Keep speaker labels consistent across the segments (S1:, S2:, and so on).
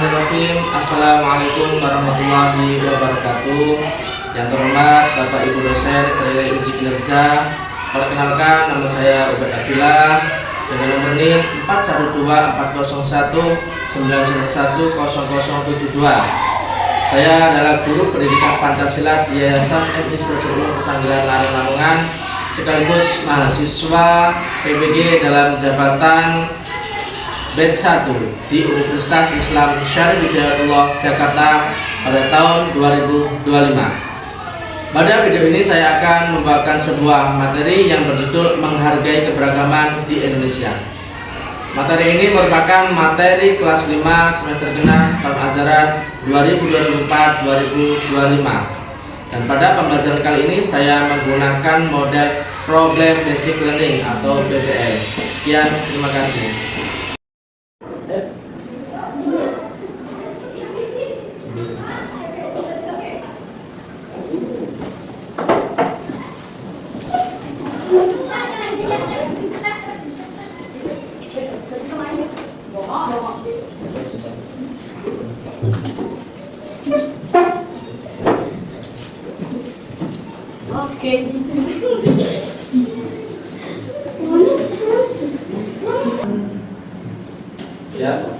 S1: Bismillahirrahmanirrahim. Assalamualaikum warahmatullahi wabarakatuh. Yang terhormat Bapak Ibu dosen penilai uji kinerja, perkenalkan nama saya Ubed Abdillah dengan nomor NIM 412401910072. Saya adalah guru pendidikan Pancasila di Yayasan FI Ulum Pesanggeran Larang Lamongan, sekaligus mahasiswa PPG dalam jabatan batch 1 di Universitas Islam Syarif Hidayatullah Jakarta pada tahun 2025. Pada video ini saya akan membawakan sebuah materi yang berjudul Menghargai Keberagaman di Indonesia. Materi ini merupakan materi kelas 5 semester genap tahun ajaran 2024-2025. Dan pada pembelajaran kali ini saya menggunakan model Problem Basic Learning atau PBL. Sekian, terima kasih. Ya.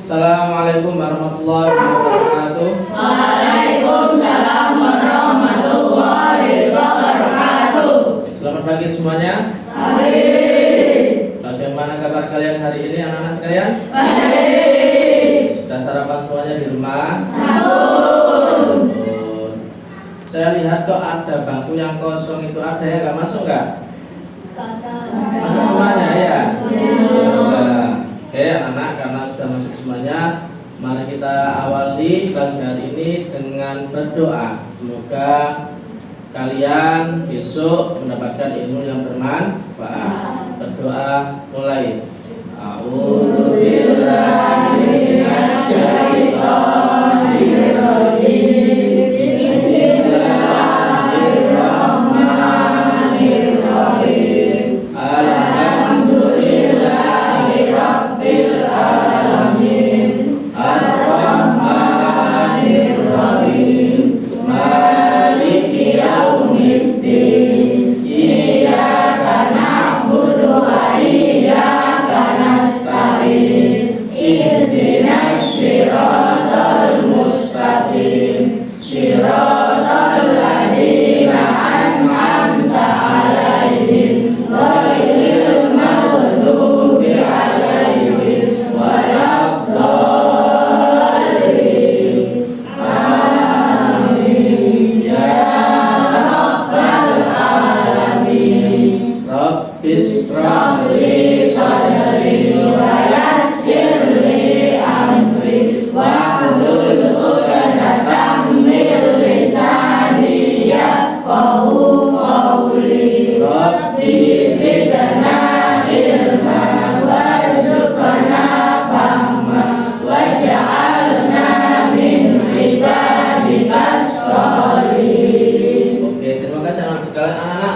S1: Assalamualaikum warahmatullahi wabarakatuh.
S2: Waalaikumsalam warahmatullahi wabarakatuh.
S1: Selamat pagi semuanya.
S2: Baik.
S1: Bagaimana kabar kalian hari ini, anak-anak sekalian?
S2: Baik.
S1: Sudah sarapan semuanya di rumah?
S2: Sahur.
S1: Saya lihat kok ada bangku yang kosong itu, ada yang nggak masuk nggak? Masuk semuanya ya? Oke anak-anak, karena sudah masuk semuanya, mari kita awali pagi hari ini dengan berdoa. Semoga kalian besok mendapatkan ilmu yang bermanfaat. Berdoa mulai.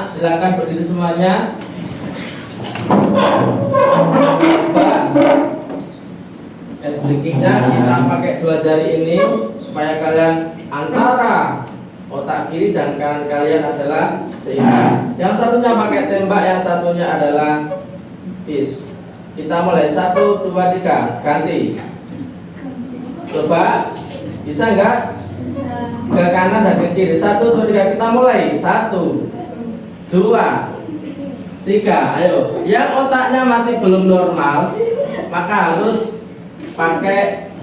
S1: Silakan berdiri semuanya. Breakingnya kita pakai dua jari ini supaya kalian antara otak kiri dan kanan kalian adalah seimbang. Yang satunya pakai tembak, yang satunya adalah pis. Kita mulai 1, 2, 3, ganti. Coba, bisa nggak? Ke kanan dan ke kiri. 1, 2, 3, kita mulai. 1, 2, 3, ayo. Yang otaknya masih belum normal, maka harus pakai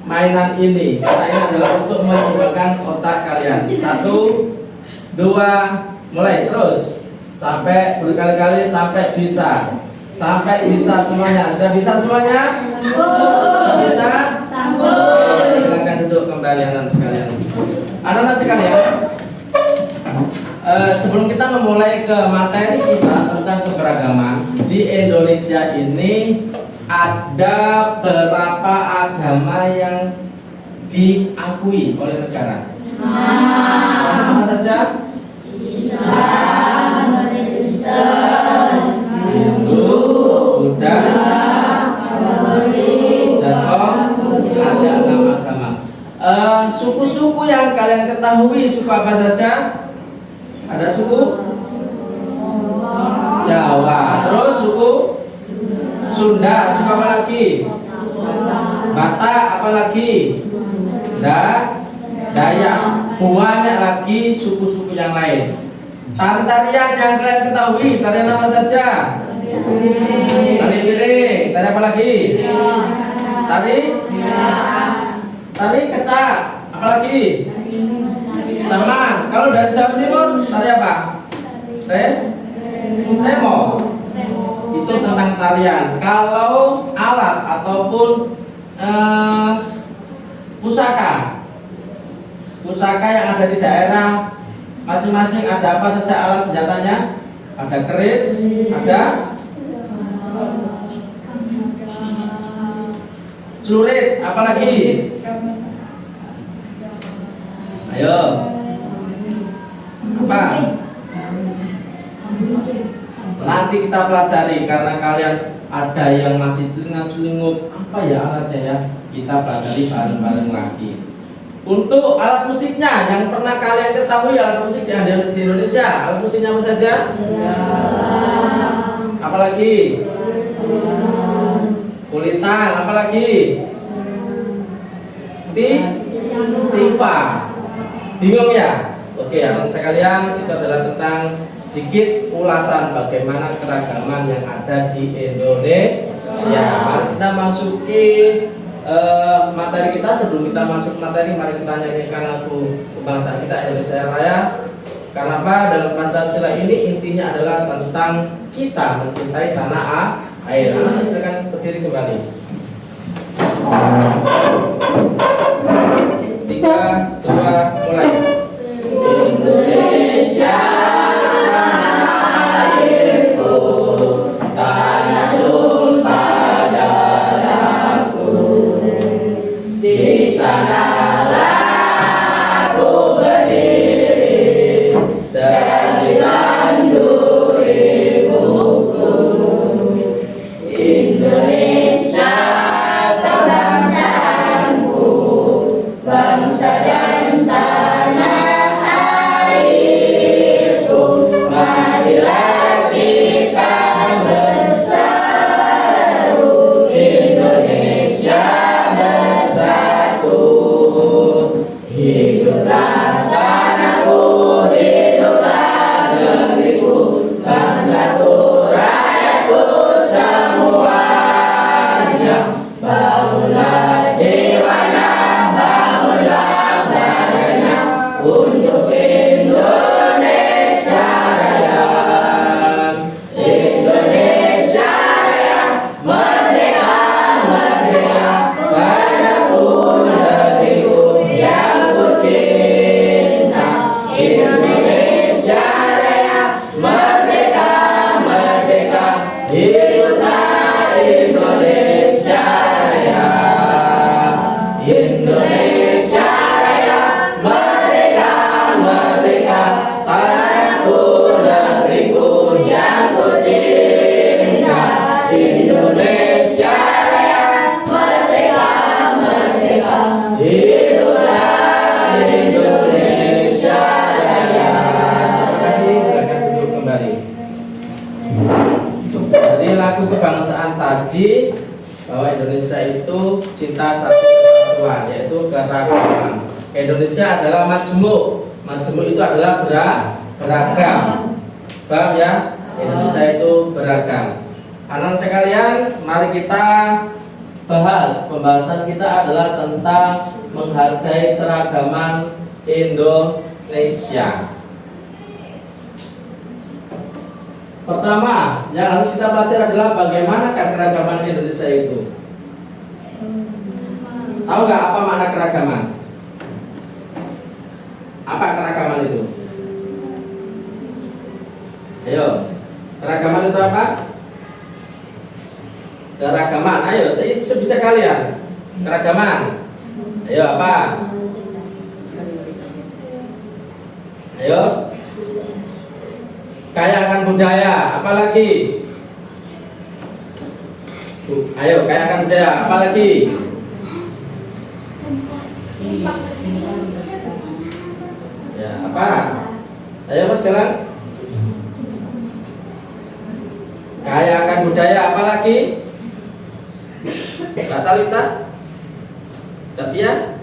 S1: mainan ini, karena ini adalah untuk menyeimbangkan otak kalian. 1, 2, mulai terus sampai berkali-kali sampai bisa. Sampai bisa semuanya. Sudah bisa semuanya? Sudah bisa? Silakan duduk kembali anak-anak sekalian. Anak-anak sekalian, sebelum kita memulai ke materi kita tentang keberagaman di Indonesia ini, ada berapa agama yang diakui oleh negara? Apa saja?
S2: Islam, Kristen,
S1: Hindu, Buddha,
S2: Katolik,
S1: dan suku-suku yang kalian ketahui, suku apa saja? Ada suku Jawa, terus suku Sunda, suku apa lagi? Batak, apa lagi? Dayak, banyak lagi suku-suku yang lain. Tarian yang kalian ketahui, tarian apa saja? Tari piring, tari apa lagi? Tari kecak, apa lagi? Saman. Kalau dari Jawa Timur, tari apa? Remo. Itu tentang tarian. Kalau alat ataupun pusaka yang ada di daerah masing-masing, ada apa saja alat senjatanya? Ada keris, ada celurit, apalagi? Ayo. Apa? Nanti kita pelajari karena kalian ada yang masih telinga-telingup, apa ya alatnya ya? Kita pelajari bareng-bareng lagi. Untuk alat musiknya yang pernah kalian ketahui, alat musik yang ada di Indonesia, alat musiknya apa saja? Apalagi? Kulintang, apalagi? Tifa. Bingung ya? Oke, anak sekalian, itu adalah tentang sedikit ulasan bagaimana keragaman yang ada di Indonesia. Mari kita masuki materi kita. Sebelum kita masuk materi, mari kita nyanyikan lagu kebangsaan kita Indonesia Raya. Karena apa? Dalam Pancasila ini intinya adalah tentang kita mencintai tanah air. Anak silakan berdiri kembali. 3, 2, mulai.
S2: Indonesia tanah airku, tanah tumpah darahku. Di sanalah aku berdiri, jadi randu ibuku. Indonesia kebangsaanku, bangsa dan tanah airku. Marilah kita bersatu, Indonesia bersatu. Hiduplah tanahku, hiduplah negeriku, bangsaku, rakyatku semuanya. Bangunlah jiwanya, bangunlah badannya, untuk Indonesia Raya. Indonesia Raya, merdeka, merdeka, padaku negeriku yang ku cinta. Indonesia Raya, merdeka, merdeka, hiduplah Indonesia Raya. Indonesia Raya, merdeka, merdeka, tanahku, negeriku yang ku cinta. Indonesia Raya, merdeka, merdeka, hiduplah Indonesia Raya.
S1: Terima kasih, silakan duduk kembali. Dari lagu kebangsaan tadi bahwa Indonesia itu cinta satu kesatuan, yaitu keragaman. Indonesia adalah majemuk. Majemuk itu adalah beragam. Paham ya? Indonesia itu beragam. Anak sekalian, mari kita bahas. Pembahasan kita adalah tentang menghargai keragaman Indonesia. Pertama, yang harus kita pelajari adalah bagaimana keragaman Indonesia itu. Tahu nggak apa makna keragaman? Apa keragaman itu? Ayo, keragaman itu apa? Keragaman, ayo sebisa kalian. Keragaman. Ayo apa? Ayo. Kaya akan budaya, apalagi? Ayo, kaya akan budaya, apalagi? Ya, apa? Ayo mas sekarang. Kaya akan budaya apa lagi? Kata Lita? Tapi ya?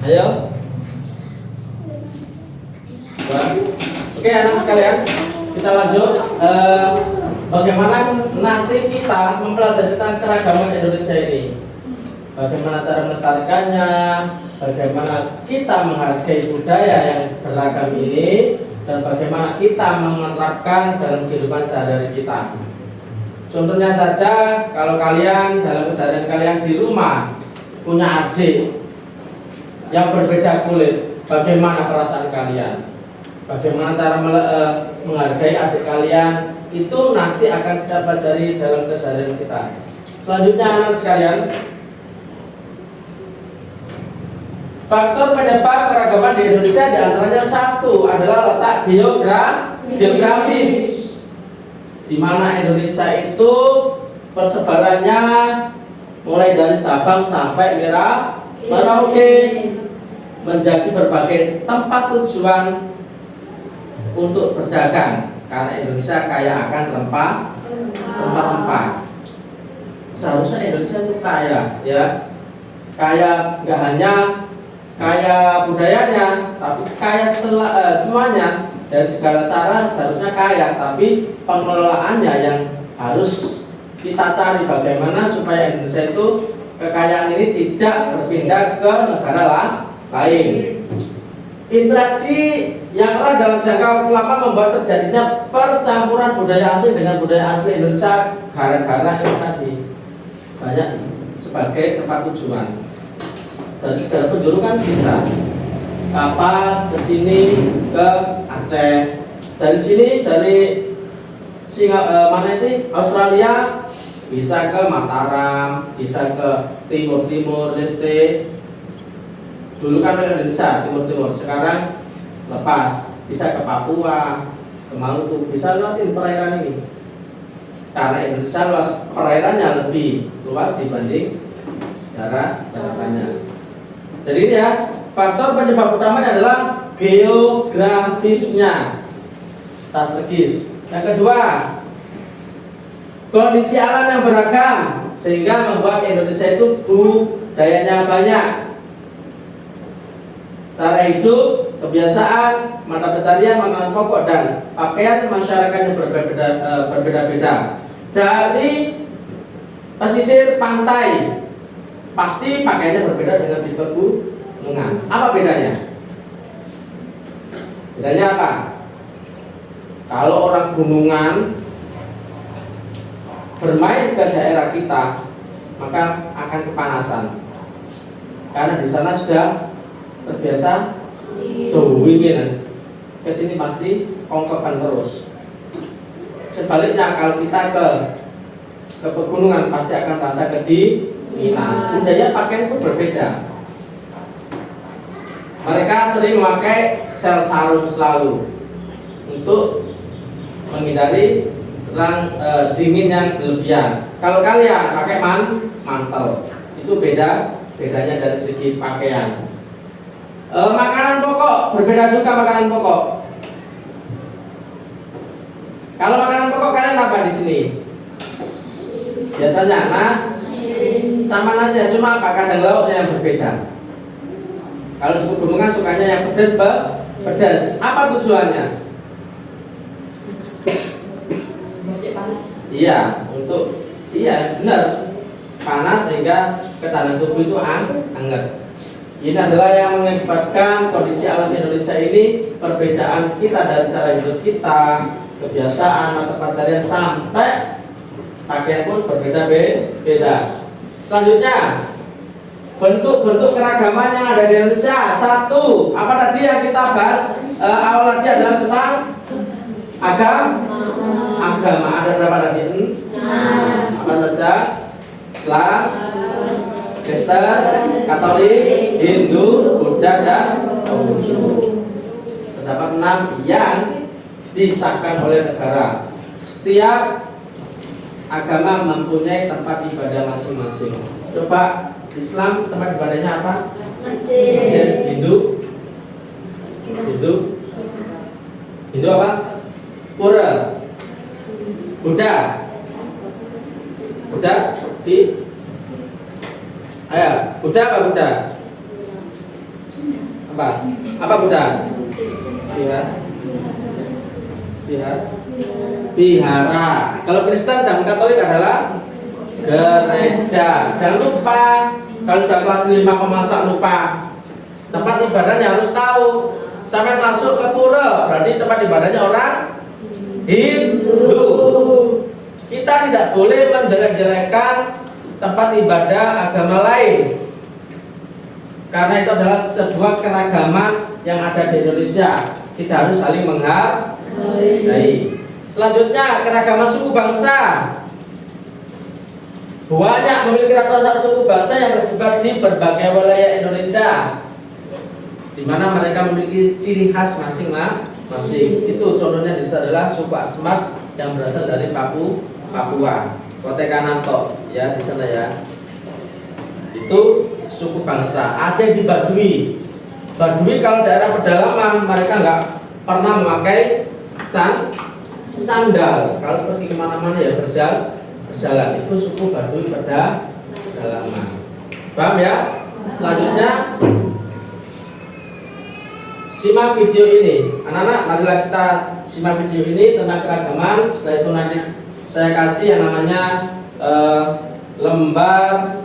S1: Ayo. Oke anak sekalian, kita lanjut. Bagaimana nanti kita mempelajari tentang keragaman Indonesia ini? Bagaimana cara melestarikannya? Bagaimana kita menghargai budaya yang beragam ini? Dan bagaimana kita menerapkan dalam kehidupan sehari-hari kita? Contohnya saja, kalau kalian dalam keseharian kalian di rumah punya adik yang berbeda kulit, bagaimana perasaan kalian? Bagaimana cara menghargai adik kalian? Itu nanti akan kita pelajari dalam keseharian kita. Selanjutnya anak sekalian, faktor penyebab keragaman di Indonesia diantaranya satu adalah letak geografis, di mana Indonesia itu persebarannya mulai dari Sabang sampai Merauke, menjadi berbagai tempat tujuan untuk berdagang, karena Indonesia kaya akan rempah-rempah. Seharusnya Indonesia itu kaya, ya, kaya nggak hanya kaya budayanya, tapi kaya semuanya. Dari segala cara seharusnya kaya, tapi pengelolaannya yang harus kita cari bagaimana supaya Indonesia itu kekayaan ini tidak berpindah ke negara lain. Interaksi yang erat dalam jangka waktu lama membuat terjadinya percampuran budaya asing dengan budaya asli Indonesia gara-gara ini tadi banyak sebagai tempat tujuan. Dari segala penjuru kan bisa kapal ke sini ke Aceh, dari sini dari mana ini Australia bisa ke Mataram, bisa ke timur leste. Dulu kan Indonesia timur, sekarang lepas, bisa ke Papua, ke Maluku, bisa lewatin perairan ini. Karena Indonesia luas perairannya lebih luas dibanding daratannya. Jadi ini ya, faktor penyebab utamanya adalah geografisnya, strategis. Yang kedua, kondisi alam yang beragam sehingga membuat Indonesia itu budayanya banyak. Cara hidup, kebiasaan, mata pencarian, makanan pokok dan pakaian masyarakatnya berbeda-beda. Dari pesisir pantai, pasti pakaiannya berbeda dengan di pegunungan. Apa bedanya? Bedanya apa? Kalau orang gunungan bermain ke daerah kita, maka akan kepanasan. Karena di sana sudah terbiasa dingin. Kesini pasti kongkopan terus. Sebaliknya kalau kita ke pegunungan pasti akan merasa kedinginan. Budaya pakaian itu berbeda. Mereka sering memakai sel sarung selalu untuk menghindari dingin yang berlebihan. Kalau kalian pakai mantel, itu bedanya dari segi pakaian. Makanan pokok berbeda juga makanan pokok. Kalau makanan pokok kalian apa di sini? Biasanya sama nasi, cuma apa kadang lauknya yang berbeda. Kalau di pegunungan sukanya yang pedas. Apa tujuannya? Iya, benar. Panas sehingga ketahanan tubuh itu hangat. Ini adalah yang mengakibatkan kondisi alam Indonesia ini, perbedaan kita dari cara hidup kita, kebiasaan, mata pencarian sampai pakaian pun berbeda-beda. Selanjutnya, bentuk-bentuk keragaman yang ada di Indonesia. Satu, apa tadi yang kita bahas awal tadi adalah tentang agama. Ada berapa tadi? Apa saja? Islam, Kristen, Katolik, Hindu, Buddha, dan Konghucu. Terdapat 6 yang disahkan oleh negara. Setiap agama mempunyai tempat ibadah masing-masing. Coba Islam tempat ibadahnya apa?
S2: Masjid.
S1: Hindu apa? Pura. Buddha. Ayo, Buddha apa Buddha? Apa Buddha? Vihara. Kalau Kristen dan Katolik adalah gereja. Jangan lupa, kalau sudah kelas 5 masa lupa tempat ibadahnya harus tahu. Sampai masuk ke pura, berarti tempat ibadahnya orang Hindu. Kita tidak boleh menjelek-jelekan tempat ibadah agama lain, karena itu adalah sebuah keragaman yang ada di Indonesia. Kita harus saling menghargai. Selanjutnya, keragaman suku bangsa. Banyak memiliki ratusan suku bangsa yang tersebar di berbagai wilayah Indonesia, di mana mereka memiliki ciri khas masing-masing. Itu contohnya di situ adalah suku Asmat yang berasal dari Papua, Kote Kananto, ya di sana ya. Itu suku bangsa. Ada di Baduy. Baduy kalau daerah pedalaman mereka nggak pernah memakai sandal. Kalau pergi kemana-mana ya berjalan. Itu suku Baduy pedalaman. Paham ya? Selanjutnya simak video ini. Anak-anak, marilah kita simak video ini tentang keragaman. Setelah itu nanti saya kasih yang namanya lembar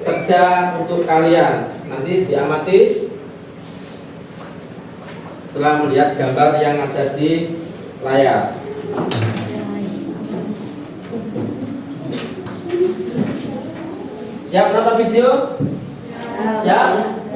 S1: kerja untuk kalian. Nanti diamati setelah melihat gambar yang ada di layar. Siap nonton video? Siap?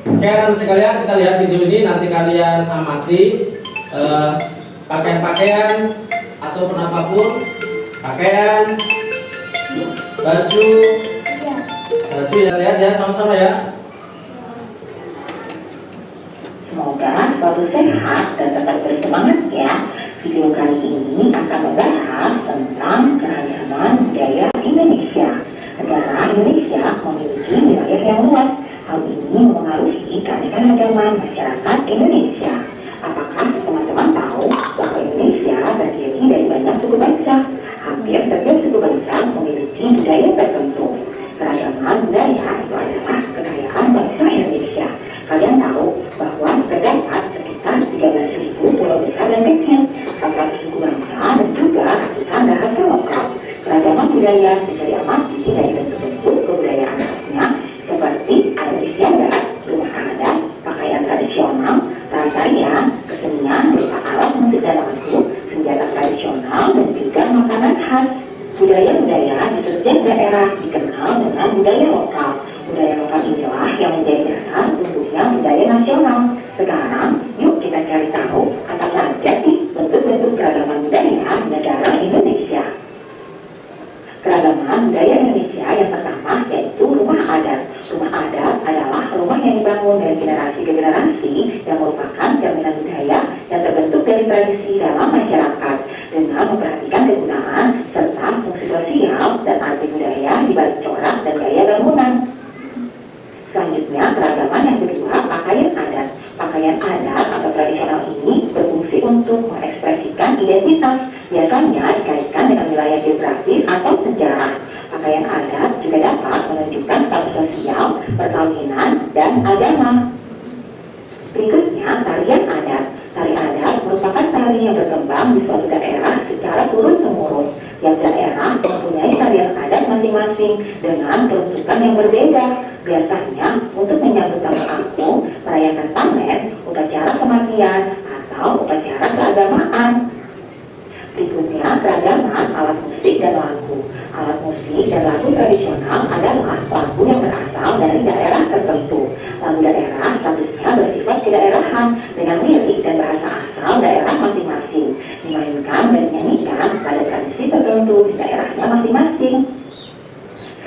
S1: Oke, anak sekalian, kita lihat video ini. Nanti kalian amati pakaian-pakaian ataupun apapun, pakaian, baju ya, lihat ya sama-sama ya.
S3: Semoga selalu sehat dan tetap bersemangat ya. Video kali ini akan membahas tentang keragaman budaya Indonesia. Negara Indonesia memiliki wilayah yang luas. Hal ini mempengaruhi keanekaragaman masyarakat Indonesia. Apakah teman-teman tahu bahwa Indonesia terdiri dari banyak suku bangsa? Hampir setiap suku bangsa memiliki budaya tertentu. Keragaman budaya itu adalah kekayaan bangsa Indonesia. Kalian tahu bahwa terdapat sekitar 13.000 pulau besar dan kecil, 400 suku bangsa dan juga ratusan bahasa lokal. Keragaman budaya bisa diamati dari bentuk-bentuk kebudayaan khasnya, seperti adat istiadat, rumah adat, pakaian tradisional, tarian, kesenian berupa alat musik dan lagu, senjata tradisional, dan juga makanan khas. Budaya-budaya di setiap daerah dikenal dengan budaya lokal. Budaya lokal inilah yang menjadi dasar tumbuhnya budaya nasional. Sekarang, yuk kita cari tahu apa saja sih bentuk-bentuk keragaman budaya negara Indonesia. Keragaman budaya Indonesia yang pertama yaitu rumah adat. Rumah adat adalah rumah yang dibangun dari generasi ke generasi yang merupakan jaminan budaya yang terbentuk dari tradisi dalam masyarakat dengan memperhatikan kegunaan serta fungsi sosial dan arti budaya di balik corak dan gaya bangunan. Selanjutnya, keragaman yang kedua, pakaian adat. Pakaian adat atau tradisional ini berfungsi untuk mengekspresikan identitas, biasanya dikaitkan dengan wilayah geografis atau sejarah. Pakaian adat juga dapat menunjukkan status sosial, perkawinan, dan agama. Berikutnya, tarian adat. Tari adat merupakan tari yang berkembang di suatu daerah secara turun-temurun. Tiap daerah mempunyai tarian adat masing-masing dengan peruntukan yang berbeda. Biasanya untuk menyambut tahun agung, merayakan panen, upacara kematian, atau upacara keagamaan. Berikutnya, keragaman alat musik dan lagu. Alat alat musik dan lagu tradisional adalah lagu yang berasal dari daerah tertentu. Lagu daerah statusnya bersifat kedaerahan dengan lirik dan bahasa asal daerah masing-masing, dimainkan dan dinyanyikan pada tradisi tertentu di daerahnya masing-masing.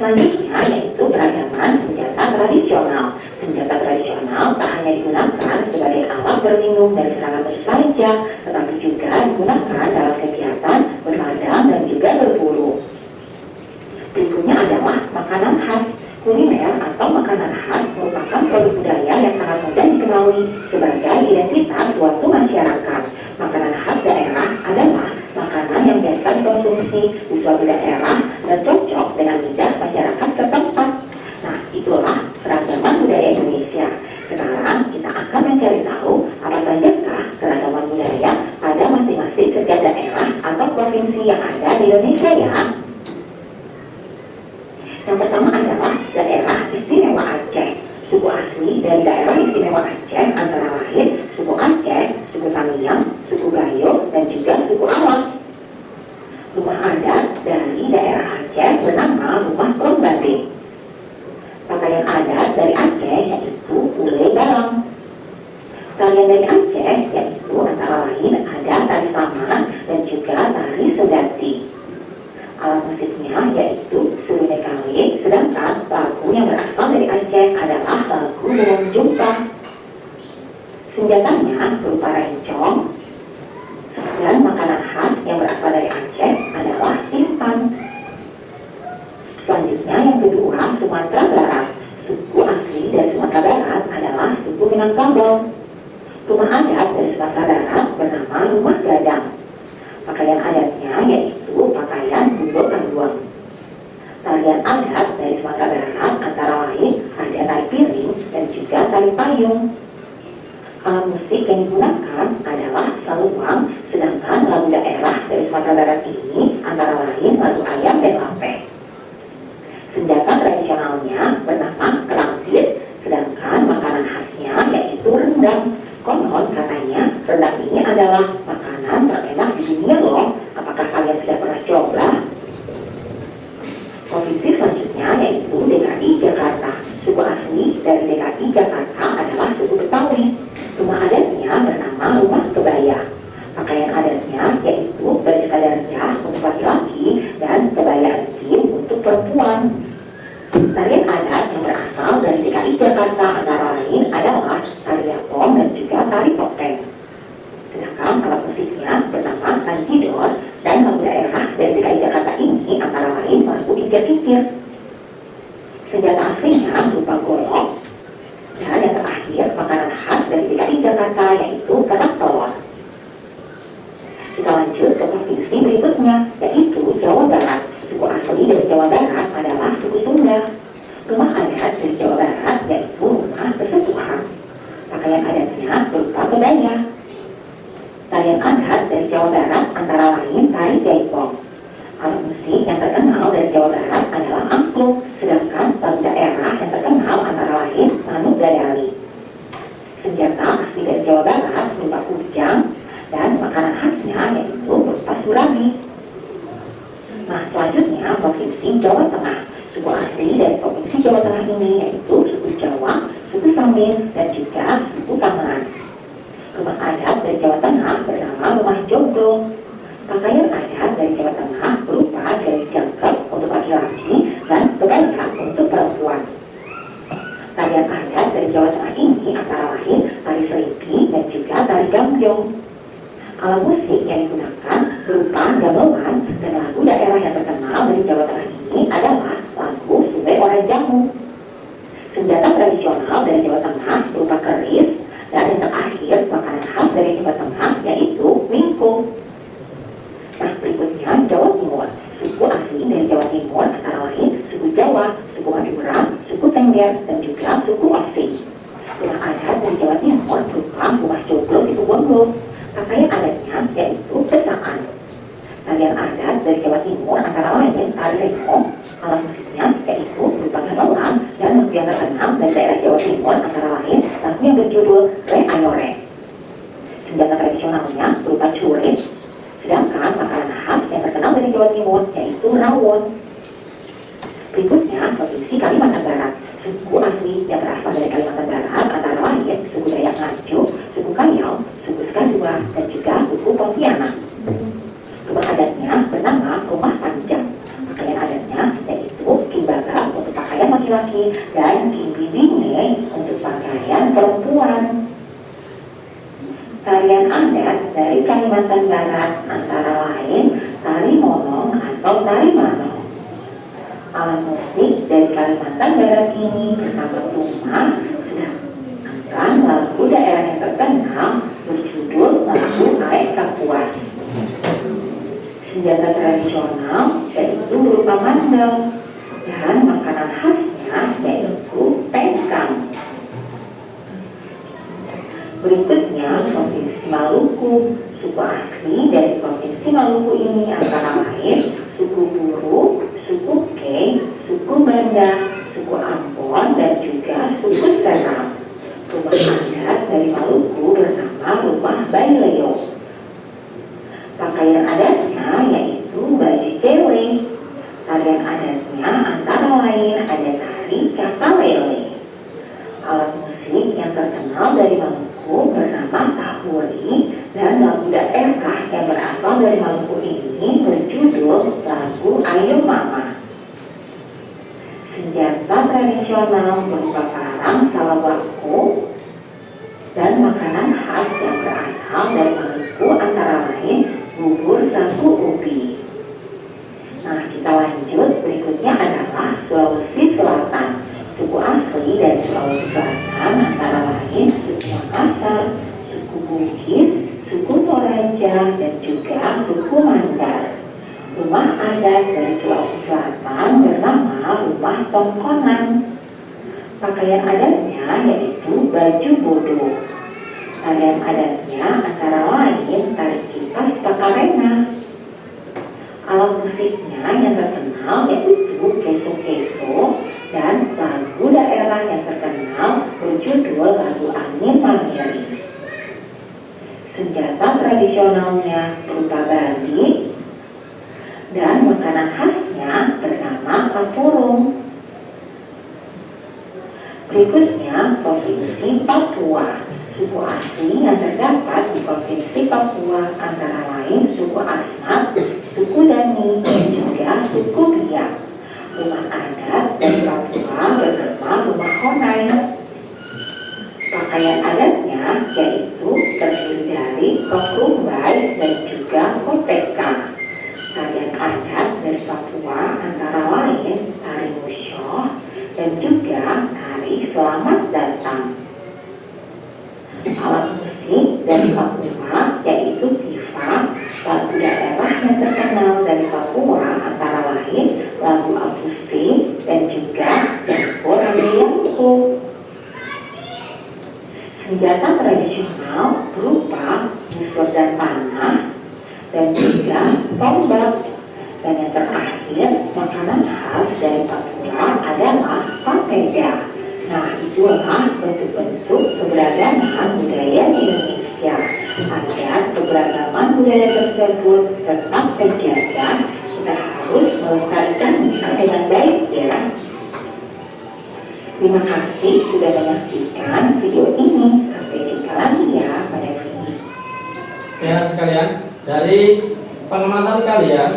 S3: Selanjutnya yaitu beragaman senjata tradisional. Senjata tradisional tak hanya digunakan sebagai alat berlindung dari serangan musuh saja, tetapi juga digunakan dalam kegiatan berladang dan juga berburu. Berikutnya adalah makanan khas. Kuliner atau makanan khas merupakan produk budaya yang sangat mudah dikenali sebagai identitas suatu masyarakat. Makanan khas daerah adalah makanan yang biasa dikonsumsi di suatu daerah dan cocok dengan lidah masyarakat setempat. Nah, itulah keragaman budaya Indonesia. Sekarang kita akan mencari tahu apa sajakah keragaman budaya pada masing-masing setiap daerah atau provinsi yang ada di Indonesia ya. Yang pertama adalah daerah istimewa Aceh. Suku asli dari daerah istimewa Aceh antara lain suku Aceh, suku Tamiang, suku Gayo, dan juga suku Awas. Rumah adat dari daerah Aceh bernama Rumah Prombate. Pakaian adat dari Aceh yaitu ule galang. Tarian dari Aceh yaitu antara lain ada tari saman dan juga tari sodati. Alat musiknya yaitu surune kali, sedangkan lagu yang berasal dari Aceh adalah lagu Belum Jumpa. Senjatanya berupa rencong, dan makanan khas yang berasal dari Aceh adalah instan. Selanjutnya yang kedua, Sumatera Barat. Suku asli dari Sumatera Barat adalah suku Minangkabau. Rumah adat dari Sumatera Barat bernama Rumah Gadang. Pakaian adatnya yaitu pakaian bundo kanduang. Tarian adat dari Sumatera Barat antara lain ada tari piring dan juga tari payung. Alat musik yang digunakan adalah saluang, sedangkan lagu daerah dari Sumatera Barat ini antara lain lagu ayam dan lape. Senjata tradisionalnya bernama kerangsit, sedangkan makanan khasnya yaitu rendang. Konon katanya rendang ini adalah makanan terenak di dunia loh. Apakah kalian sudah pernah coba? Provinsi selanjutnya yaitu DKI Jakarta. Suku asli dari DKI Jakarta adalah suku Betawi. Rumah adatnya bernama Rumah Kebaya. Pakaian adatnya yaitu baju kadarnya untuk laki-laki dan kebaya intim untuk perempuan. Tarian adat yang berasal dari DKI Jakarta antara lain adalah tari yapong dan juga tari topeng. Sedangkan alat musiknya bernama tanjidor dan lagu daerah dari DKI Jakarta ini antara lain lagu Inggir-Inggir. Senjata aslinya berupa golok, dan yang terakhir makanan khas dari DKI Jakarta yaitu kerak telur. Kita lanjut ke provinsi berikutnya yaitu Jawa Barat. Suku asli dari Jawa Barat adalah suku Sunda. Rumah adat dari Jawa Barat yaitu rumah persatuan. Pakaian adatnya berupa kebaya. Tarian adat dari Jawa Barat antara lain tari jaipong. Alat musik yang terkenal dari Jawa Barat adalah angklung, sedangkan lagu daerah yang terkenal antara lain manuk dadali. Senjata asli dari Jawa Barat berupa kujang dan makanan khasnya yaitu berupa surabi. Nah, selanjutnya Provinsi Jawa Tengah. Suku asli dari Provinsi Jawa Tengah ini yaitu suku Jawa, suku Samin, dan juga suku Taman. Rumah adat dari Jawa Tengah bernama Rumah Joglo. Pakaian adat dari Jawa Tengah berupa garis jangkep untuk laki-laki dan kebaya untuk perempuan. Tarian adat dari Jawa Tengah ini antara lain tari selipih dan juga tari gambyong. Alat musik yang digunakan berupa gamelan dan lagu daerah yang terkenal dari Jawa Tengah ini adalah lagu Sungai Orang Jamu. Senjata tradisional dari Jawa Tengah berupa keris, dan yang terakhir makanan khas dari Jawa Tengah yaitu wingko. Nah, berikutnya Jawa Timur. Suku asli dari Jawa Timur antara lain suku Jawa, suku Madura, suku Tengger, dan juga suku Osing. Rumah adat dari Jawa Timur berupa Rumah Joglo di Tubondo. Pakaian adatnya yaitu besakan. Tarian adat dari Jawa Timur antara lain tari remo. Alat musiknya yaitu berupa gamelan dan lagu yang terkenal dari daerah Jawa Timur antara lain lagu yang berjudul Re Ayore. Senjata tradisionalnya berupa curit, sedangkan makanan khas yang terkenal dari Jawa Timur yaitu rawon. Berikutnya, Provinsi Kalimantan Barat. Suku asli yang berasal dari Kalimantan Barat antara lain suku Dayak Ngaju, suku Kayau, suku Skadua, dan juga suku Pontianak. Rumah adatnya bernama Rumah Panjang. Pakaian adatnya yaitu kimbaga untuk pakaian laki-laki dan kimbibine untuk pakaian perempuan. Tarian adat dari Kalimantan Barat antara lain tari monong atau tari manong. Alat musik dari Kalimantan Barat ini bersama rumah sedangkan lagu daerah yang terkenal berjudul lagu Arek Kapuas. Senjata tradisional yaitu berupa mandau dan makanan khasnya yaitu pengkang. Berikutnya Provinsi Maluku. Suku asli dari Provinsi Maluku ini antara lain suku Buru, suku Kei, suku Banda, suku Ambon, dan juga suku Seram. Rumah adat dari Maluku bernama Rumah Baileo. Pakaian adatnya yaitu baju kewe. Tarian adatnya antara lain ada tari cakalele. Alat musik yang terkenal dari Maluku bernama tahuri, dan lagu daerah yang berasal dari Maluku ini berjudul lagu Ayo Mama. Senjata tradisional berupa parang salawaku dan makanan khas yang berasal dari Maluku antara lain bubur sagu ubi. Nah, kita lanjut. Berikutnya adalah Sulawesi Selatan. Suku asli dari Sulawesi Selatan antara lain suku Makassar, suku Bugis, suku Toraja, dan juga suku Mandar. Rumah adat dari Sulawesi Selatan bernama Rumah Tongkonan. Pakaian adatnya yaitu baju bodo. Tarian adatnya antara lain tari kipas pakarena. Alat musiknya yang terkenal yaitu keso-keso, dan lagu daerah yang terkenal berjudul lagu Angin Mamiri. Senjata tradisionalnya berupa bali, dan makanan khasnya bernama kapurung. Berikutnya Provinsi Papua. Suku asli yang terdapat di Provinsi Papua antara lain suku Asmat, suku Dani, dan juga suku Biak. Rumah adat dari Papua bernama Rumah Honai. Pakaian adatnya yaitu terdiri dari rok rumbai dan juga koteka. Tarian adat dari Papua antara lain tari musyoh dan juga tari selamat datang. Alat musik dari Papua yaitu tifa. Lagu daerah yang terkenal dari Papua antara lain lagu Abusi dan juga Dapur Ambiyanku. Senjata tradisional berupa busur dan panah dan juga tombak. Dan yang terakhir, makanan khas dari Papua adalah papeda. Nah, itulah bentuk-bentuk keberagaman budaya di Indonesia. Agar keberagaman budaya tersebut tetap terjaga, kita harus melestarikannya dengan baik ya. Terima kasih sudah menyaksikan video ini. Sampai jumpa lagi ya pada video.
S1: Ya sekalian, dari pengamatan kalian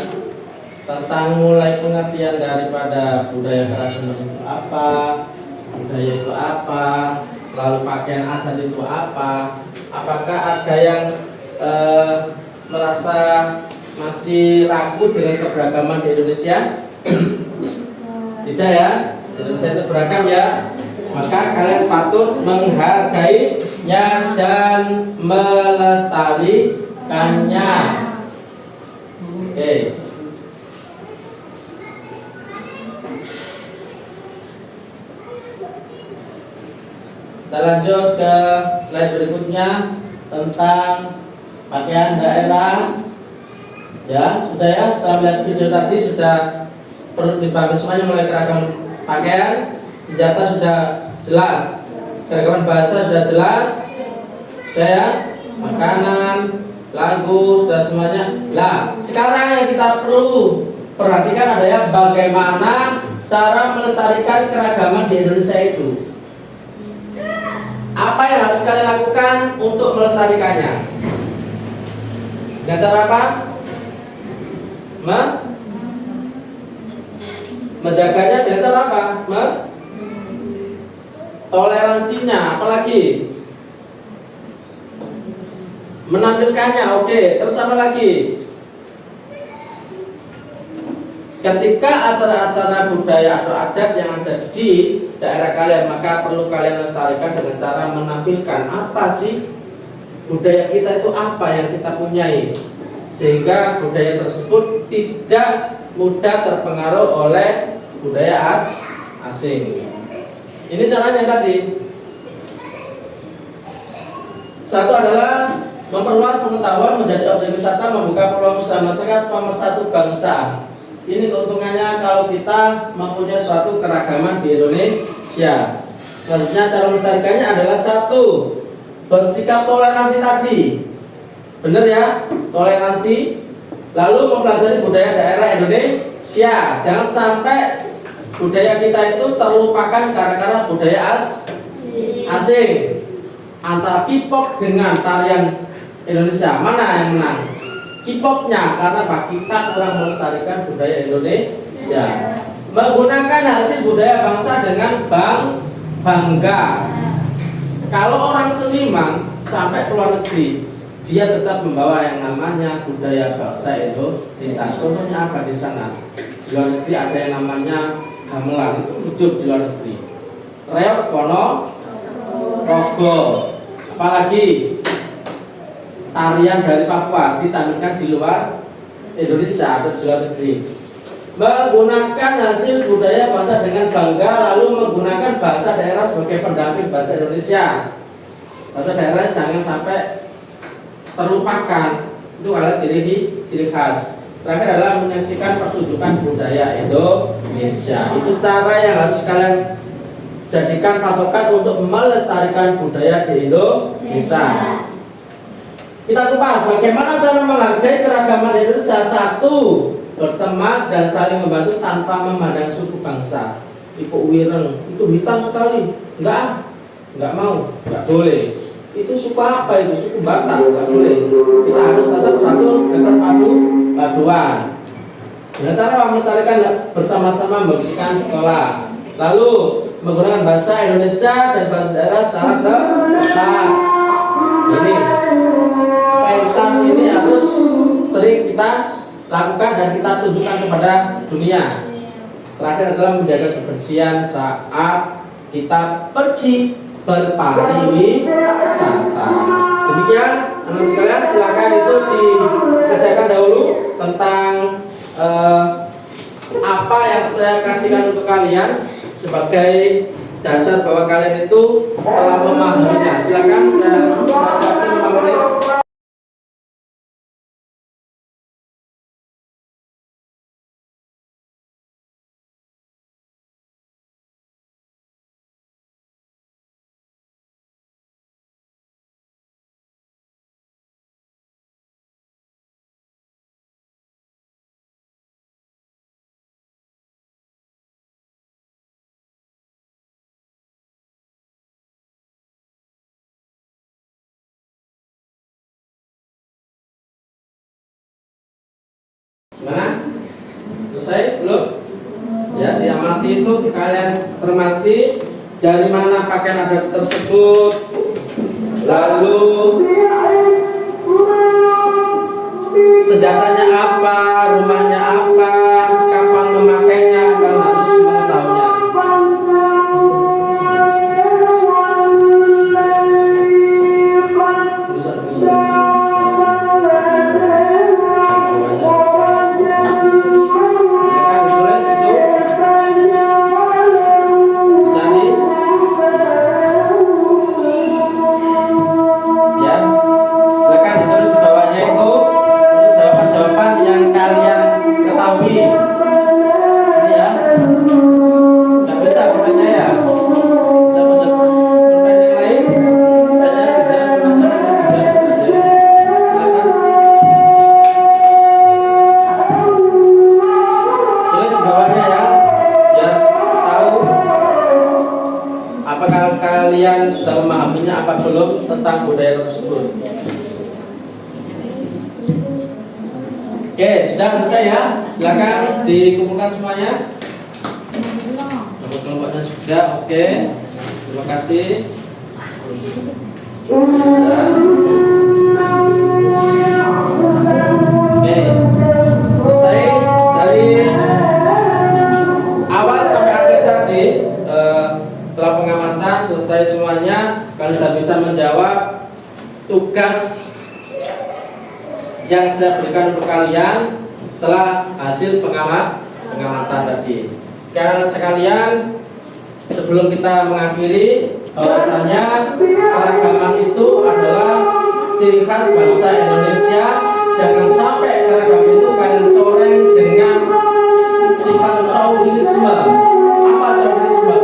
S1: tentang mulai pengertian daripada budaya keragaman itu apa, budaya itu apa, lalu pakaian adat itu apa, apakah ada yang merasa masih ragu dengan keberagaman di Indonesia? Tidak ya, Indonesia itu beragam ya. Maka kalian patut menghargainya dan melestarikannya. Oke. Kita lanjut ke slide berikutnya tentang pakaian daerah. Ya, sudah ya, setelah melihat video tadi sudah perlu dibahas semuanya mulai keragaman pakaian, senjata sudah jelas, keragaman bahasa sudah jelas, sudah ya, makanan, lagu sudah semuanya. Nah, sekarang yang kita perlu perhatikan adalah bagaimana cara melestarikan keragaman di Indonesia itu? Apa yang harus kalian lakukan untuk melestarikannya? Dengan cara apa? Menjaganya dengan cara apa? Toleransinya, apalagi? Menampilkannya, oke. Terus apa lagi? Ketika acara-acara budaya atau adat yang ada di daerah kalian, maka perlu kalian lestarikan dengan cara menampilkan apa sih budaya kita itu, apa yang kita punyai, sehingga budaya tersebut tidak mudah terpengaruh oleh budaya asing. Ini caranya tadi. Satu adalah memperluas pengetahuan menjadi objek wisata, membuka peluang usaha masyarakat, pemersatu bangsa. Ini keuntungannya kalau kita mempunyai suatu keragaman di Indonesia. Selanjutnya cara melestarikannya adalah satu, bersikap toleransi tadi. Benar ya? Toleransi. Lalu mempelajari budaya daerah Indonesia. Jangan sampai budaya kita itu terlupakan gara-gara budaya asing. Antara K-pop dengan tarian Indonesia, mana yang menang? K-popnya, karena Pak kita kurang melestarikan budaya Indonesia. Menggunakan hasil budaya bangsa dengan bangga. Kalau orang seniman sampai ke luar negeri, dia tetap membawa yang namanya budaya bangsa Indonesia. Contohnya apa di sana? Di luar negeri ada yang namanya gamelan, itu hidup di luar negeri. Reok Ponorogo, apalagi tarian dari Papua ditampilkan di luar Indonesia atau di luar negeri. Menggunakan hasil budaya bangsa dengan bangga, lalu menggunakan bahasa daerah sebagai pendamping bahasa Indonesia. Bahasa daerah jangan sampai terlupakan. Itu adalah ciri khas. Terakhir adalah menyaksikan pertunjukan budaya Indonesia. Itu cara yang harus kalian jadikan patokan untuk melestarikan budaya di Indonesia. Kita kupas bagaimana cara menghargai keragaman Indonesia. Satu, berteman dan saling membantu tanpa memandang suku bangsa. Iku wireng, itu hitam sekali. Enggak mau, enggak boleh. Itu suku apa itu? Suku Batak, enggak boleh. Kita harus tetap satu, tetap paduan. Dengan cara melestarikan bersama-sama membersihkan sekolah. Lalu menggunakan bahasa Indonesia dan bahasa daerah secara tepat. Ini pentas ini harus sering kita lakukan dan kita tunjukkan kepada dunia. Terakhir adalah menjaga kebersihan saat kita pergi berpariwisata. Demikian anak sekalian, silakan itu dikerjakan dahulu tentang apa yang saya kasihkan untuk kalian sebagai dasar bahwa kalian itu telah memahaminya. Silakan, saya kasih 5 menit. Gimana? Selesai? Belum? Ya, diamati itu kalian cermati dari mana pakaian adat tersebut, lalu senjatanya apa, rumahnya apa, kapan memakainya, kalian harus mengetahuinya. kalian sudah memahaminya apa belum tentang budaya tersebut? Oke, sudah selesai ya. Silakan dikumpulkan semuanya. Kelompok-kelompoknya sudah, oke. Terima kasih. Oke, selesai dari awal sampai akhir tadi. Setelah pengamatan selesai semuanya, kalian sudah bisa menjawab tugas yang saya berikan untuk kalian setelah hasil pengamatan tadi. Karena sekalian, sebelum kita mengakhiri, bahwasanya keragaman itu adalah ciri khas bangsa Indonesia. Jangan sampai keragaman itu kalian coreng dengan sifat chauvinisme. Apa chauvinisme?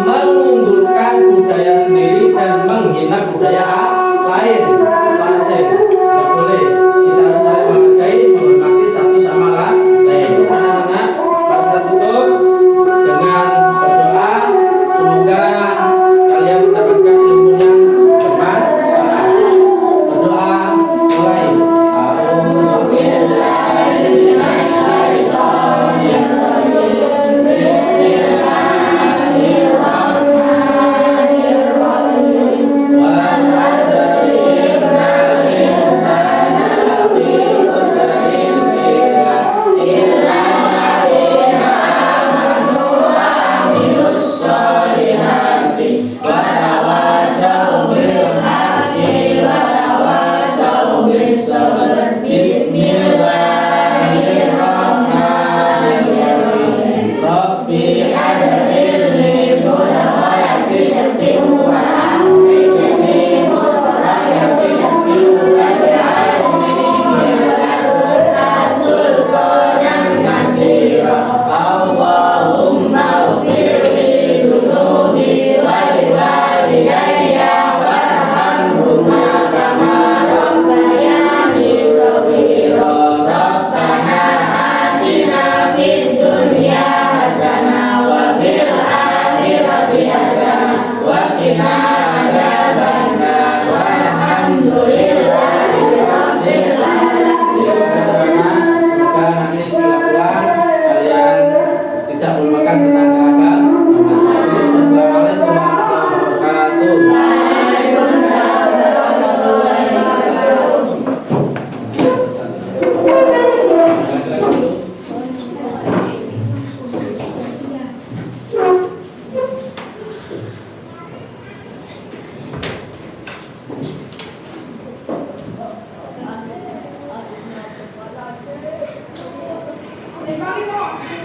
S1: Mengunggulkan budaya sendiri dan menghina budaya lain atau asing. Tidak boleh. Kita harus saling menghargai, menghormati satu sama lain. Anak-anak, kita tutup dengan berdoa. Semoga kalian mendapatkan ilmu yang bermanfaat. Berdoa mulai.
S4: Everybody walk.